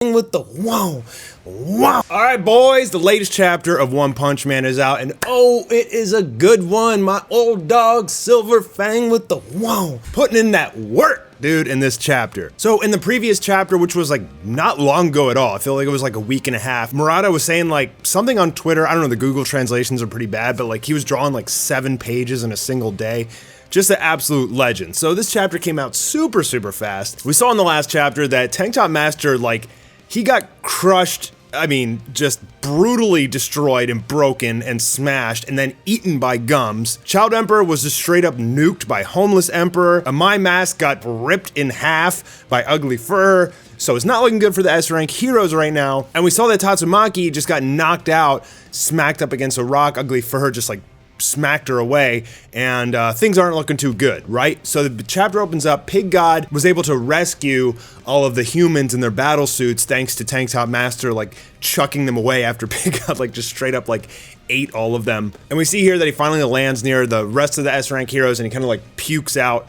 With the wow. All right, boys, the latest chapter of One Punch Man is out, and oh, it is a good one. My old dog, Silver Fang with the wow. Putting in that work, dude, in this chapter. So in the previous chapter, which was like not long ago at all, I feel like it was like a week and a half, Murata was saying like something on Twitter, I don't know, the Google translations are pretty bad, but like he was drawing like 7 pages in a single day. Just an absolute legend. So this chapter came out super fast. We saw in the last chapter that Tank Top Master, like, he got crushed, I mean, just brutally destroyed and broken and smashed and then eaten by Gums. Child Emperor was just straight up nuked by Homeless Emperor. A My Mask got ripped in half by Ugly Furher. So it's not looking good for the S-rank heroes right now. And we saw that Tatsumaki just got knocked out, smacked up against a rock. Ugly Furher just like smacked her away, and things aren't looking too good, right? So the chapter opens up, Pig God was able to rescue all of the humans in their battle suits thanks to Tank Top Master like chucking them away after Pig God like just straight up like ate all of them. And we see here that he finally lands near the rest of the S-rank heroes and he kind of like pukes out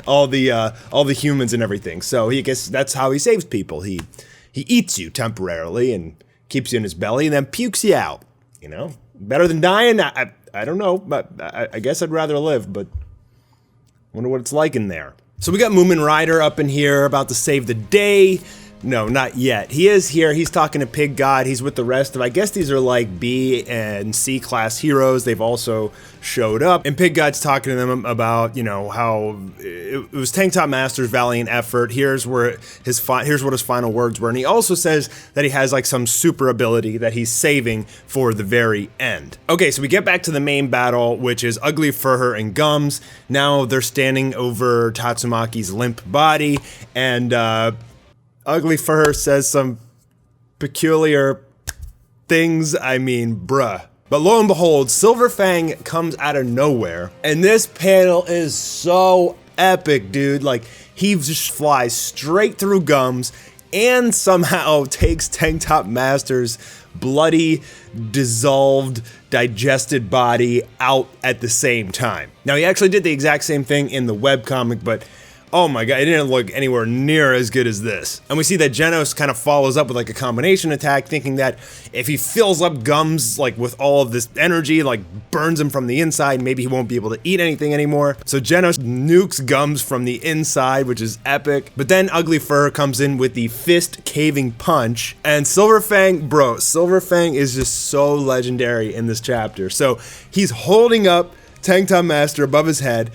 all the humans and everything. So he guess that's how he saves people. He eats you temporarily and keeps you in his belly and then pukes you out, you know? Better than dying? I don't know, but I guess I'd rather live, but wonder what it's like in there. So we got Moomin Rider up in here about to save the day. No, not yet. He is here. He's talking to Pig God. He's with the rest of, I guess these are like B and C class heroes. They've also showed up. And Pig God's talking to them about, you know, how it was Tank Top Master's valiant effort. Here's what his final words were. And he also says that he has like some super ability that he's saving for the very end. Okay, so we get back to the main battle, which is Ugly Furher and Gums. Now they're standing over Tatsumaki's limp body, and Ugly Furher says some peculiar things, I mean, bruh. But lo and behold, Silver Fang comes out of nowhere, and this panel is so epic, dude. Like, he just flies straight through Gums and somehow takes Tank Top Master's bloody, dissolved, digested body out at the same time. Now, he actually did the exact same thing in the webcomic, but oh my god, it didn't look anywhere near as good as this. And we see that Genos kind of follows up with like a combination attack, thinking that if he fills up Gums like with all of this energy, like burns him from the inside, maybe he won't be able to eat anything anymore. So Genos nukes Gums from the inside, which is epic. But then Ugly Fur comes in with the fist caving punch, and Silver Fang, bro, Silver Fang is just so legendary in this chapter. So he's holding up Tank Top Master above his head.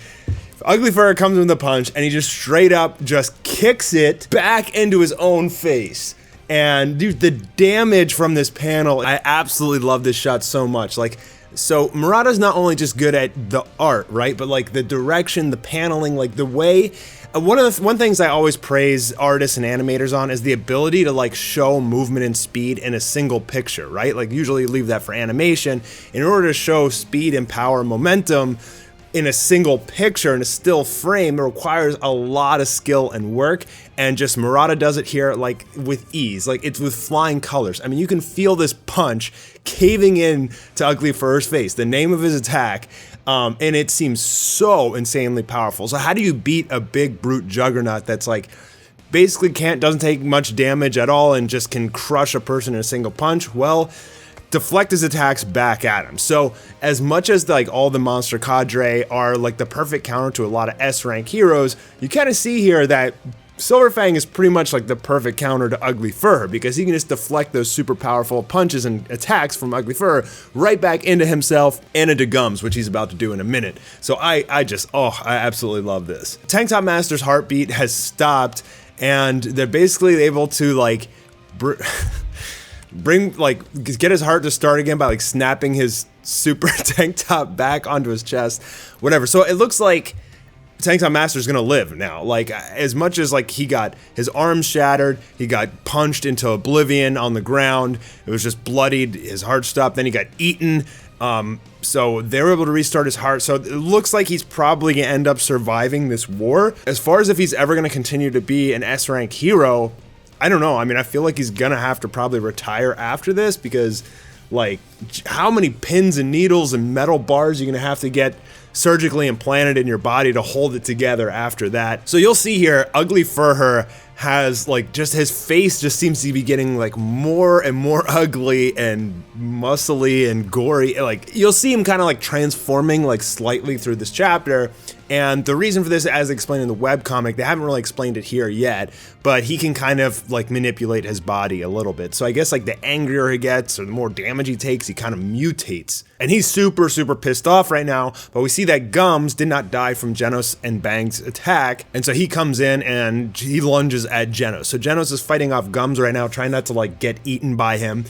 Ugly Fur comes in with a punch, and he just straight up just kicks it back into his own face. And dude, the damage from this panel, I absolutely love this shot so much. Like, so Murata's not only just good at the art, right? But like the direction, the paneling, like the way. One things I always praise artists and animators on is the ability to like show movement and speed in a single picture, right? Like usually you leave that for animation. In order to show speed and power and momentum in a single picture, in a still frame, it requires a lot of skill and work, and just Murata does it here like with ease, like it's with flying colors. I mean, you can feel this punch caving in to Ugly Fur's face, the name of his attack, and it seems so insanely powerful. So how do you beat a big brute juggernaut that's like basically doesn't take much damage at all and just can crush a person in a single punch? Well, deflect his attacks back at him. So as much as like all the monster cadre are like the perfect counter to a lot of S-rank heroes, you kind of see here that Silver Fang is pretty much like the perfect counter to Ugly Fur, because he can just deflect those super powerful punches and attacks from Ugly Fur right back into himself and into Gums, which he's about to do in a minute. So I absolutely love this. Tank Top Master's heartbeat has stopped, and they're basically able to like get his heart to start again by like snapping his super tank top back onto his chest, whatever. So it looks like Tank Top Master's gonna live now. Like, as much as like he got his arms shattered, he got punched into oblivion on the ground, it was just bloodied, his heart stopped, then he got eaten. So they were able to restart his heart. So it looks like he's probably gonna end up surviving this war. As far as if he's ever gonna continue to be an S-rank hero, I don't know. I mean, I feel like he's gonna have to probably retire after this, because like how many pins and needles and metal bars you're gonna have to get surgically implanted in your body to hold it together after that. So you'll see here, Ugly Furher has like just his face just seems to be getting like more and more ugly and muscly and gory. Like you'll see him kind of like transforming like slightly through this chapter. And the reason for this, as explained in the webcomic, they haven't really explained it here yet, but he can kind of like manipulate his body a little bit. So I guess like the angrier he gets or the more damage he takes, he kind of mutates. And he's super, super pissed off right now, but we see that Gums did not die from Genos and Bang's attack. And so he comes in and he lunges at Genos. So Genos is fighting off Gums right now, trying not to like get eaten by him.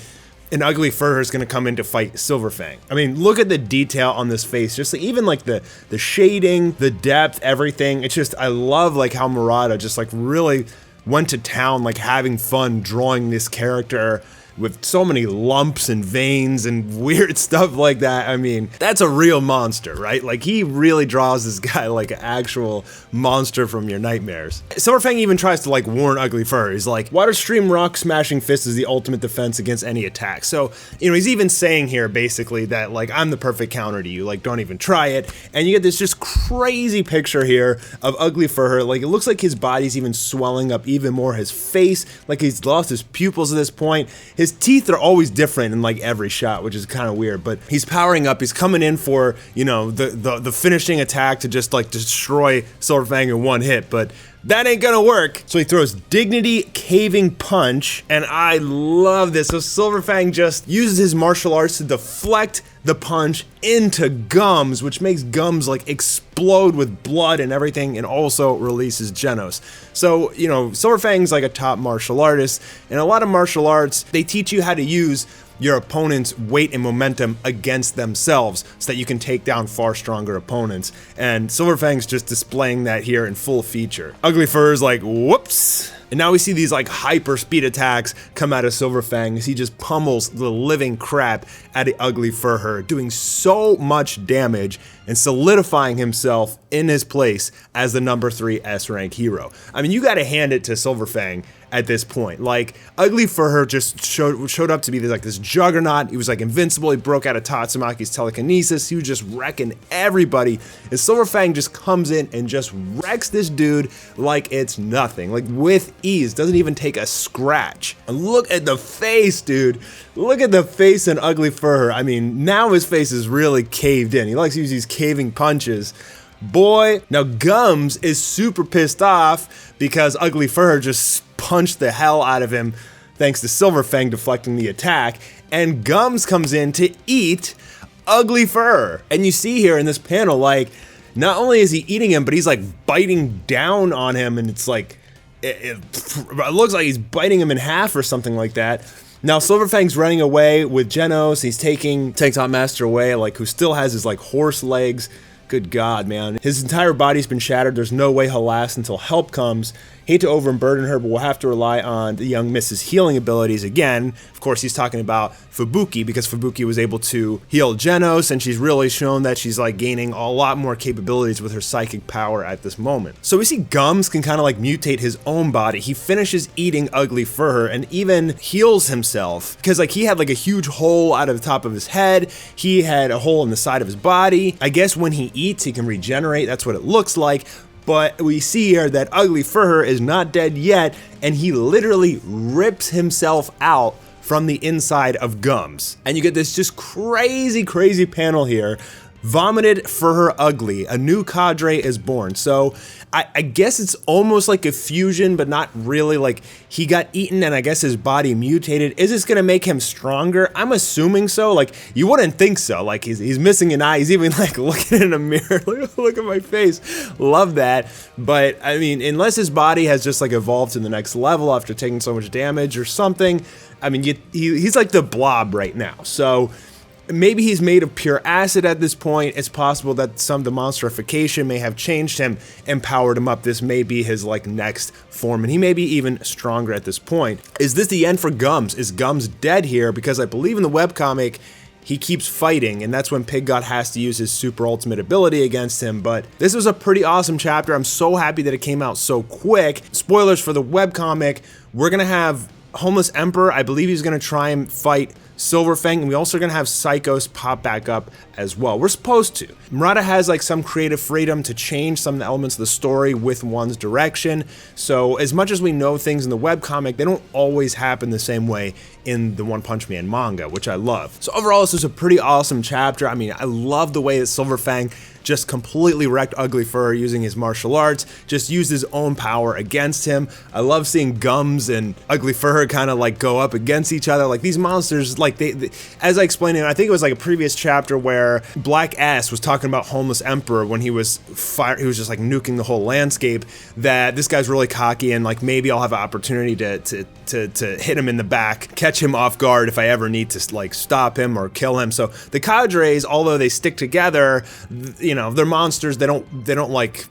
And Ugly Furher is going to come in to fight Silver Fang. I mean, look at the detail on this face. Just like, even like the shading, the depth, everything. It's just, I love like how Murata just like really went to town, like having fun drawing this character with so many lumps and veins and weird stuff like that. I mean, that's a real monster, right? Like he really draws this guy like an actual monster from your nightmares. Silver Fang even tries to like warn Ugly Furher. He's like, Water Stream Rock Smashing Fist is the ultimate defense against any attack. So, you know, he's even saying here basically that like, I'm the perfect counter to you, like don't even try it. And you get this just crazy picture here of Ugly Furher. Like it looks like his body's even swelling up even more. His face, like he's lost his pupils at this point. His teeth are always different in like every shot, which is kind of weird, but he's powering up. He's coming in for, you know, the finishing attack to just like destroy Silver Fang in one hit, but that ain't gonna work. So he throws Dignity Caving Punch, and I love this. So Silver Fang just uses his martial arts to deflect the punch into Gums, which makes Gums like explode with blood and everything, and also releases Genos. So, you know, Silver Fang's like a top martial artist, and a lot of martial arts, they teach you how to use your opponent's weight and momentum against themselves so that you can take down far stronger opponents. And Silver Fang's just displaying that here in full feature. Ugly Fur's like, whoops. And now we see these like hyper speed attacks come out of Silver Fang as he just pummels the living crap out of Ugly Furher, doing so much damage and solidifying himself in his place as the number 3 S-rank hero. I mean, you gotta hand it to Silver Fang at this point. Like, Ugly Furher just showed up to be this juggernaut. He was like invincible. He broke out of Tatsumaki's telekinesis. He was just wrecking everybody. And Silver Fang just comes in and just wrecks this dude like it's nothing. Like with ease. Doesn't even take a scratch. And look at the face, dude. Look at the face in Ugly Furher. I mean, now his face is really caved in. He likes to use these caving punches. Boy, now Gums is super pissed off because Ugly Furher just punched the hell out of him thanks to Silver Fang deflecting the attack, and Gums comes in to eat Ugly Furher. And you see here in this panel, like, not only is he eating him, but he's like biting down on him, and it's like, it looks like he's biting him in half or something like that. Now Silver Fang's running away with Genos. He's taking Tank Top Master away, like, who still has his like horse legs. Good God, man. His entire body's been shattered. There's no way he'll last until help comes. Hate to overburden her, but we'll have to rely on the young Miss's healing abilities again. Of course, he's talking about Fubuki, because Fubuki was able to heal Genos, and she's really shown that she's like gaining a lot more capabilities with her psychic power at this moment. So we see Gums can kind of like mutate his own body. He finishes eating Ugly Furher and even heals himself, because like he had like a huge hole out of the top of his head. He had a hole in the side of his body. I guess when he eats, he can regenerate. That's what it looks like. But we see here that Ugly Furher is not dead yet, and he literally rips himself out from the inside of Gums. And you get this just crazy, crazy panel here. Vomited Furher Ugly, a new cadre is born. So I guess it's almost like a fusion, but not really. Like, he got eaten and I guess his body mutated. Is this gonna make him stronger? I'm assuming so. Like, you wouldn't think so. Like, he's missing an eye. He's even like looking in a mirror. Look at my face. Love that. But I mean, unless his body has just like evolved to the next level after taking so much damage or something, I mean, he's like the Blob right now. So maybe he's made of pure acid at this point. It's possible that some of the monstrification may have changed him and powered him up. This may be his like next form, and he may be even stronger at this point. Is this the end for Gums? Is Gums dead here? Because I believe in the webcomic, he keeps fighting, and that's when Pig God has to use his super ultimate ability against him. But this was a pretty awesome chapter. I'm so happy that it came out so quick. Spoilers for the webcomic, we're gonna have Homeless Emperor. I believe he's gonna try and fight Silver Fang, and we also are gonna have Psychos pop back up as well. We're supposed to. Murata has like some creative freedom to change some of the elements of the story with one's direction. So as much as we know things in the webcomic, they don't always happen the same way in the One Punch Man manga, which I love. So overall, this is a pretty awesome chapter. I mean, I love the way that Silver Fang just completely wrecked Ugly Furher using his martial arts, just used his own power against him. I love seeing Gums and Ugly Furher kind of like go up against each other. Like these monsters, like they as I explained it, I think it was like a previous chapter where Black Ass was talking about Homeless Emperor when he was just like nuking the whole landscape, that this guy's really cocky and like maybe I'll have an opportunity to hit him in the back, catch him off guard if I ever need to like stop him or kill him. So the cadres, although they stick together, you know, they're monsters. They're not like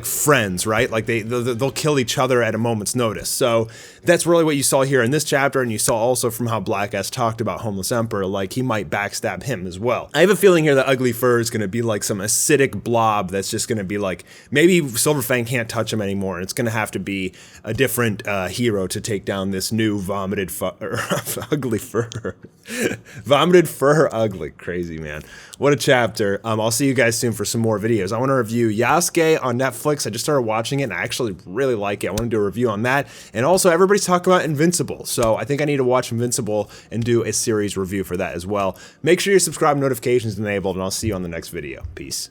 friends, right? Like they'll kill each other at a moment's notice. So that's really what you saw here in this chapter, and you saw also from how Black Ass talked about Homeless Emperor, like he might backstab him as well. I have a feeling here that Ugly Fur is going to be like some acidic blob that's just going to be like, maybe Silver Fang can't touch him anymore, and it's going to have to be a different hero to take down this new vomited Ugly Fur. Vomited Fur Ugly. Crazy, man. What a chapter. I'll see you guys soon for some more videos. I want to review Yasuke on Netflix. I just started watching it and I actually really like it. I want to do a review on that. And also everybody's talking about Invincible. So I think I need to watch Invincible and do a series review for that as well. Make sure you subscribe, notifications enabled, and I'll see you on the next video. Peace.